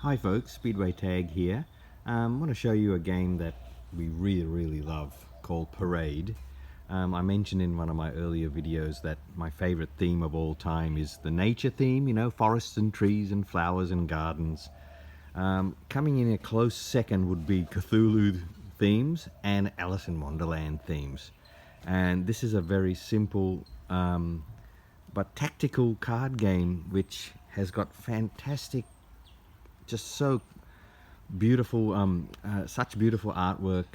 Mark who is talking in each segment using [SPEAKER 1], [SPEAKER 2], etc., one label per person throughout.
[SPEAKER 1] Hi folks, Speedway Tag here. I want to show you a game that we really love called Parade. I mentioned in one of my earlier videos that my favorite theme of all time is the nature theme, you know, forests and trees and flowers and gardens. Coming in a close second would be Cthulhu themes and Alice in Wonderland themes. And this is a very simple but tactical card game which has got fantastic, just so beautiful, such beautiful artwork,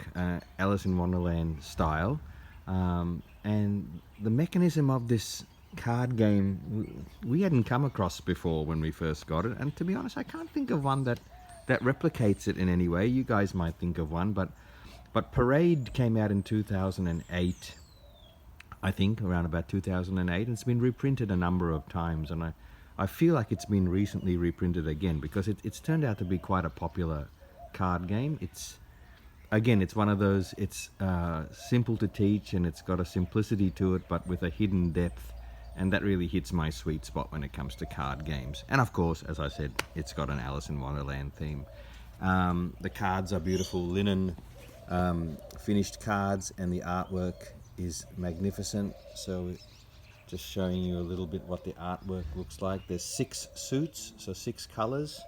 [SPEAKER 1] Alice in Wonderland style, and the mechanism of this card game we hadn't come across before when we first got it, and to be honest, I can't think of one that replicates it in any way. You guys might think of one, but Parade came out in 2008, I think, around about 2008, and it's been reprinted a number of times, and I feel like it's been recently reprinted again because it's turned out to be quite a popular card game. It's one of those, it's simple to teach and it's got a simplicity to it but with a hidden depth, and that really hits my sweet spot when it comes to card games. And of course, as I said, it's got an Alice in Wonderland theme. The cards are beautiful linen finished cards, and the artwork is magnificent. So just showing you a little bit what the artwork looks like. There's 6 suits, so 6 colors: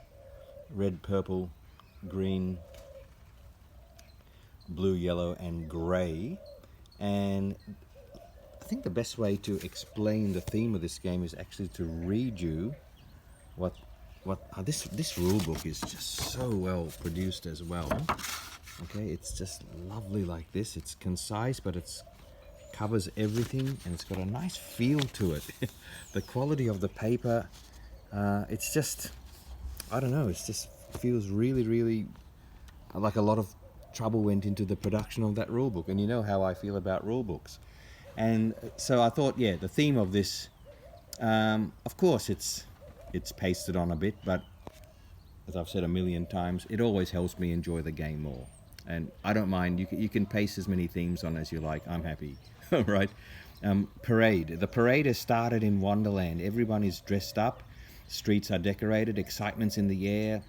[SPEAKER 1] red, purple, green, blue, yellow, and gray. And I think the best way to explain the theme of this game is actually to read you what this rule book is just so well produced as well. Okay, it's just lovely like this. It's concise, but it's covers everything, and it's got a nice feel to it. The quality of the paper, it's just, I don't know, it just feels really like a lot of trouble went into the production of that rule book, and you know how I feel about rule books. And so I thought, yeah, the theme of this, of course it's pasted on a bit, but as I've said a million times, it always helps me enjoy the game more. And I don't mind, you can paste as many themes on as you like, I'm happy. Right? Parade. The parade has started in Wonderland. Everyone is dressed up, streets are decorated, excitement's in the air.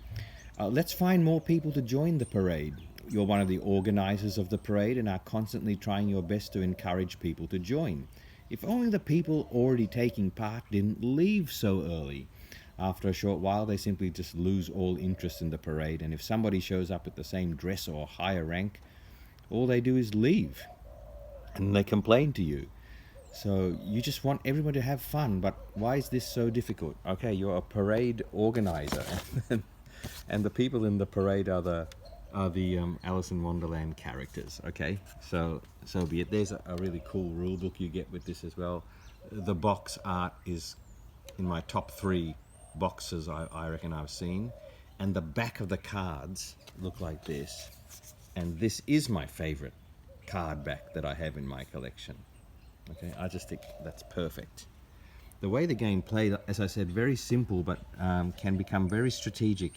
[SPEAKER 1] Let's find more people to join the parade. You're one of the organizers of the parade and are constantly trying your best to encourage people to join. If only the people already taking part didn't leave so early. After a short while, they simply just lose all interest in the parade, and if somebody shows up at the same dress or higher rank, all they do is leave, and they complain to you. So you just want everyone to have fun, but why is this so difficult? Okay, you're a parade organizer, and the people in the parade are the Alice in Wonderland characters. Okay, so be it. There's a really cool rule book you get with this as well. The box art is in my top 3 boxes I reckon I've seen, and the back of the cards look like this, and this is my favorite card back that I have in my collection. Okay, I just think that's perfect. The way the game plays, as I said, very simple, but can become very strategic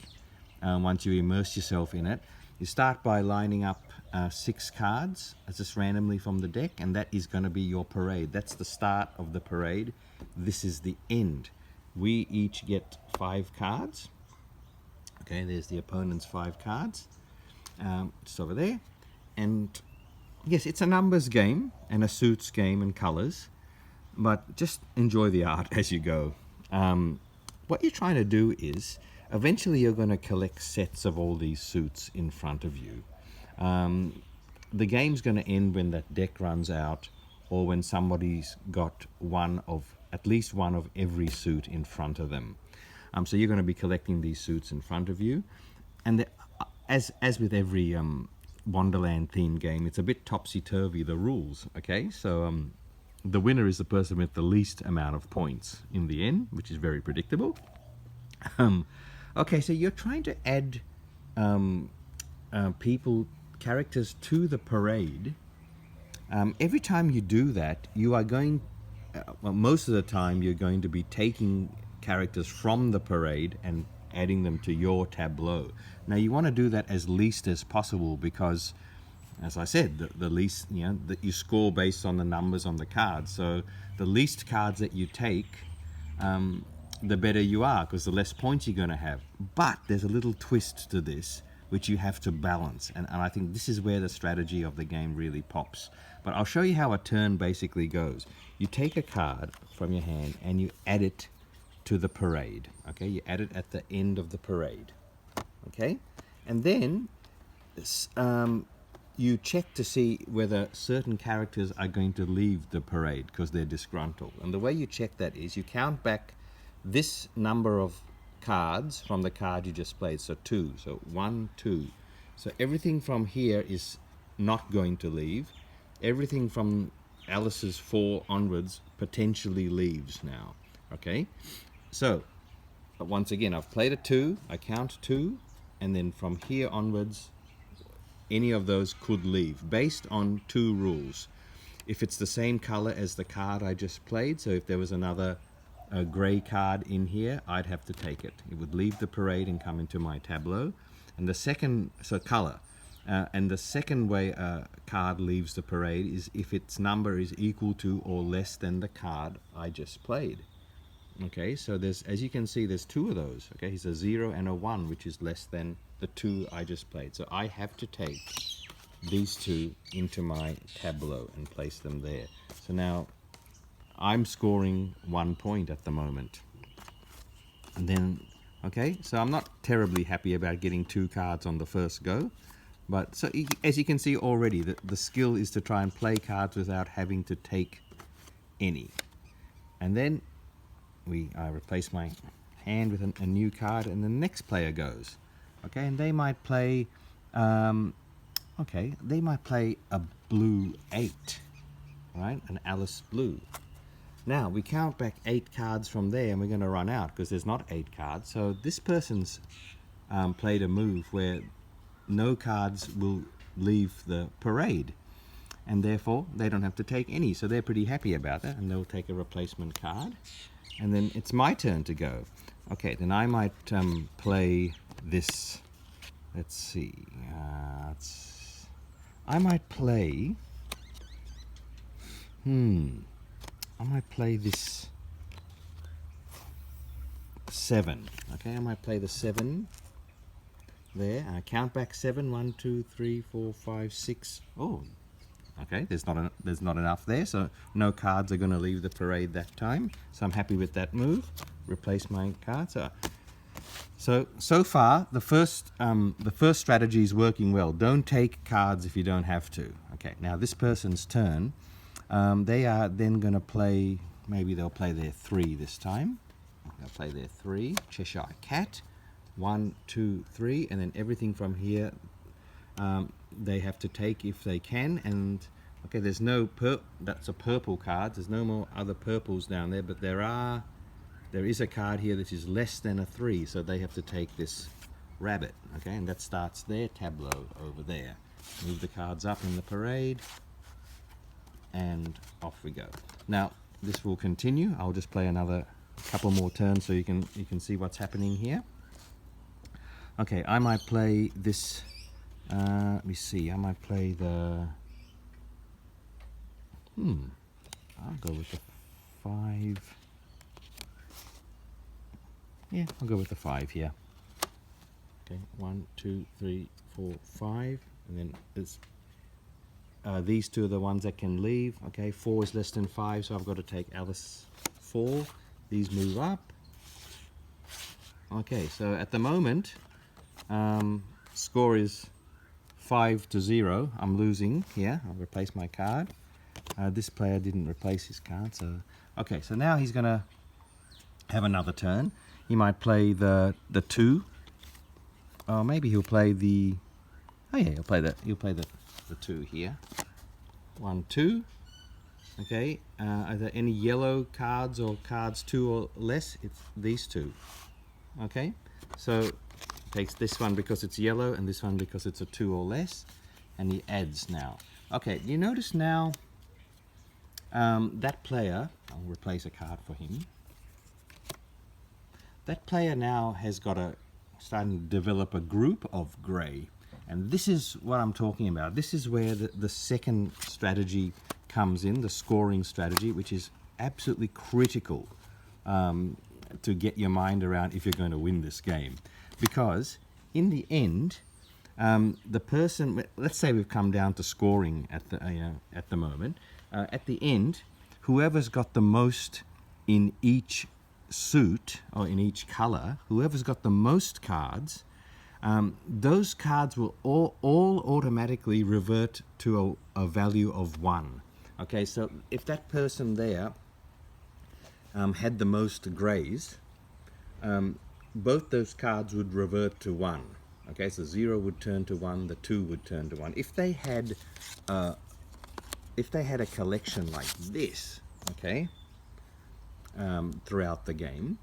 [SPEAKER 1] once you immerse yourself in it. You start by lining up 6 cards, just randomly from the deck, and that is going to be your parade. That's the start of the parade. This is the end. We each get 5 cards. Okay, there's the opponent's 5 cards. Just over there. And yes, it's a numbers game and a suits game and colors, but just enjoy the art as you go. What you're trying to do is, eventually you're going to collect sets of all these suits in front of you. The game's going to end when that deck runs out, or when somebody's got at least one of every suit in front of them. So you're going to be collecting these suits in front of you, and as with every Wonderland themed game, it's a bit topsy-turvy, the rules. Okay, so the winner is the person with the least amount of points in the end, which is very predictable. Okay, so you're trying to add characters to the parade. Every time you do that, you are going, most of the time, you're going to be taking characters from the parade and adding them to your tableau. Now, you want to do that as least as possible because, as I said, the least, that you score based on the numbers on the cards. So the least cards that you take the better you are, because the less points you're going to have. But there's a little twist to this, which you have to balance. And I think this is where the strategy of the game really pops. But I'll show you how a turn basically goes. You take a card from your hand and you add it to the parade. Okay, you add it at the end of the parade. Okay, and then you check to see whether certain characters are going to leave the parade because they're disgruntled. And the way you check that is you count back this number of cards from the card you just played. So 2. So 1, 2. So everything from here is not going to leave. Everything from Alice's 4 onwards potentially leaves now. Okay? So, once again, I've played a 2. I count 2. And then from here onwards, any of those could leave based on 2 rules. If it's the same color as the card I just played, so if there was another gray card in here, I'd have to take it. It would leave the parade and come into my tableau. And the second, so color. And the second way a card leaves the parade is if its number is equal to or less than the card I just played. Okay, so there's, as you can see, there's 2 of those. Okay, he's a 0 and a 1, which is less than the 2 I just played. So I have to take these 2 into my tableau and place them there. So now I'm scoring 1 point at the moment. And then, okay, so I'm not terribly happy about getting 2 cards on the first go. But so as you can see already, the skill is to try and play cards without having to take any. And then I replace my hand with a new card, and the next player goes. Okay, and they might play, they might play a blue 8, right? An Alice blue. Now we count back 8 cards from there, and we're going to run out because there's not 8 cards. So this person's played a move where no cards will leave the parade, and therefore they don't have to take any. So they're pretty happy about that, and they'll take a replacement card. And then it's my turn to go. Okay, then I might play this. Let's see. I might play. I might play this 7. Okay, I might play the 7 there. I count back 7. 1, 2, 3, 4, 5, 6. Oh, okay. There's not enough there, so no cards are going to leave the parade that time. So I'm happy with that move. Replace my cards. So far the first strategy is working well. Don't take cards if you don't have to. Okay. Now this person's turn. They are then going to play. Maybe they'll play their 3 this time. They'll play their 3. Cheshire Cat. 1, 2, 3, and then everything from here they have to take if they can. And okay, there's no that's a purple card. There's no more other purples down there, but there is a card here that is less than a 3, so they have to take this rabbit. Okay, and that starts their tableau over there. Move the cards up in the parade, and off we go. Now this will continue. I'll just play another couple more turns so you can see what's happening here. Okay, I might play this. Let me see. I might play the. I'll go with the 5. Yeah, I'll go with the 5 here. Okay, 1, 2, 3, 4, 5, and then it's these 2 are the ones that can leave. Okay, 4 is less than 5, so I've got to take Alice 4. These move up. Okay, so at the moment, score is 5-0. I'm losing here. I'll replace my card. This player didn't replace his card, so okay. So now he's gonna have another turn. He might play the 2. Or maybe he'll play the. Oh yeah, he'll play the 2 here. 1, 2. Okay. Are there any yellow cards or cards 2 or less? It's these 2. Okay. So takes this one because it's yellow and this one because it's a 2 or less, and he adds now. Okay, you notice now that player, I'll replace a card for him. That player now has got starting to develop a group of grey, and this is what I'm talking about. This is where the second strategy comes in, the scoring strategy, which is absolutely critical. to get your mind around if you're going to win this game, because in the end, the person, let's say we've come down to scoring at the moment. At the end, whoever's got the most in each suit or in each color, whoever's got the most cards, those cards will all automatically revert to a value of 1. Okay, so if that person there had the most grays, both those cards would revert to 1. Okay, so 0 would turn to 1, the 2 would turn to 1. If they had a collection like this, okay, throughout the game,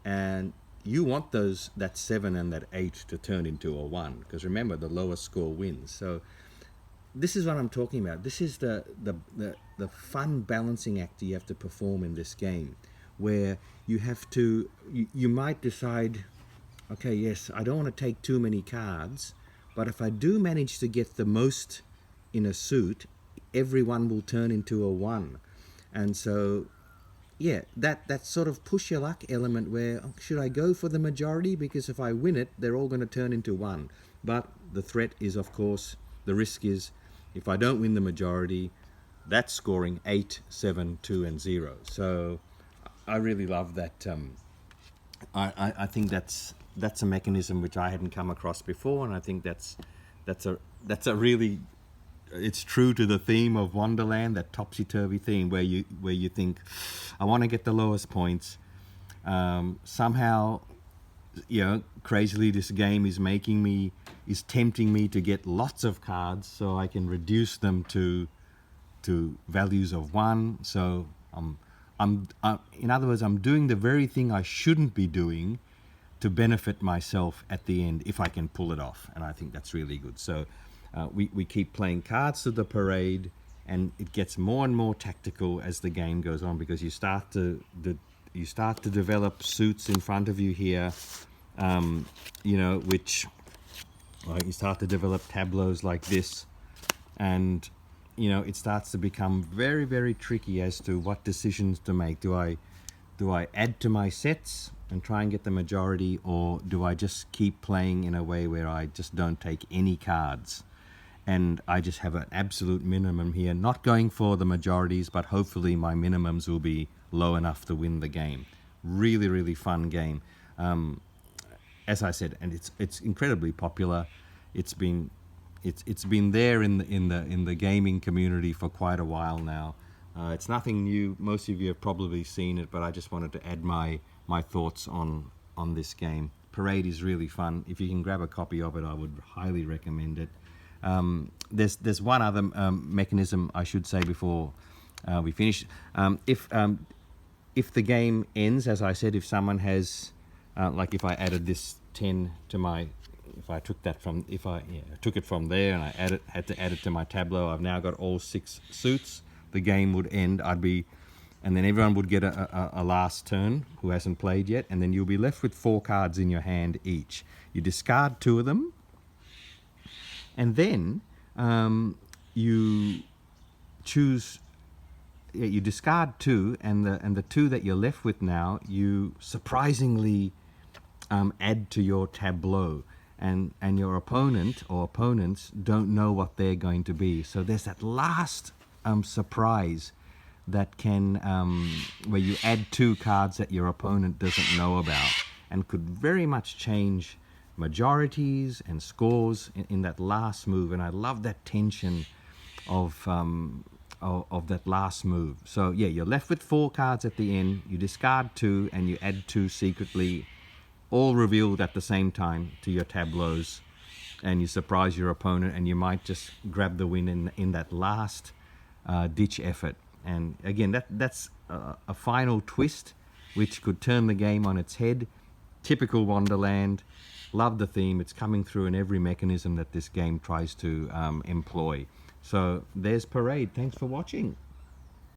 [SPEAKER 1] and you want that 7 and that 8 to turn into a 1, because remember, the lowest score wins. So this is what I'm talking about. This is the fun balancing act you have to perform in this game, where you have to, you might decide, okay, yes, I don't want to take too many cards, but if I do manage to get the most in a suit, everyone will turn into a 1. And so, yeah, that sort of push your luck element where, should I go for the majority? Because if I win it, they're all going to turn into 1. But the threat is, of course, the risk is, if I don't win the majority, that's scoring 8, 7, 2, and 0. So I really love that. I think that's a mechanism which I hadn't come across before, and I think that's a really, it's true to the theme of Wonderland, that topsy-turvy theme where you think, I want to get the lowest points. Somehow, crazily, this game is tempting me to get lots of cards so I can reduce them to values of 1. So in other words, I'm doing the very thing I shouldn't be doing to benefit myself at the end if I can pull it off, and I think that's really good. So we keep playing cards to the parade, and it gets more and more tactical as the game goes on, because you start to develop suits in front of you here, which you start to develop tableaus like this, and it starts to become very, very tricky as to what decisions to make. Do I add to my sets and try and get the majority, or do I just keep playing in a way where I just don't take any cards and I just have an absolute minimum here, not going for the majorities, but hopefully my minimums will be low enough to win the game. Really, really fun game. As I said, and it's incredibly popular. It's been there in the gaming community for quite a while now. It's nothing new. Most of you have probably seen it, but I just wanted to add my thoughts on this game. Parade is really fun. If you can grab a copy of it, I would highly recommend it. There's one other mechanism I should say before we finish. If the game ends, as I said, if someone has, like if I added this 10 to my, if I took that from, took it from there and I had to add it to my tableau, I've now got all 6 suits. The game would end. And then everyone would get a last turn who hasn't played yet, and then you'll be left with 4 cards in your hand each. You discard 2 of them, and then you choose. You discard 2, and the 2 that you're left with now, you surprisingly add to your tableau, and your opponent or opponents don't know what they're going to be. So there's that last surprise that can where you add 2 cards that your opponent doesn't know about, and could very much change majorities and scores in that last move. And I love that tension of that last move. So yeah, you're left with 4 cards at the end. You discard 2 and you add 2 secretly, all revealed at the same time to your tableaus, and you surprise your opponent, and you might just grab the win in that last ditch effort. And again, that's a final twist which could turn the game on its head. Typical Wonderland. Love the theme. It's coming through in every mechanism that this game tries to employ. So there's Parade. Thanks for watching.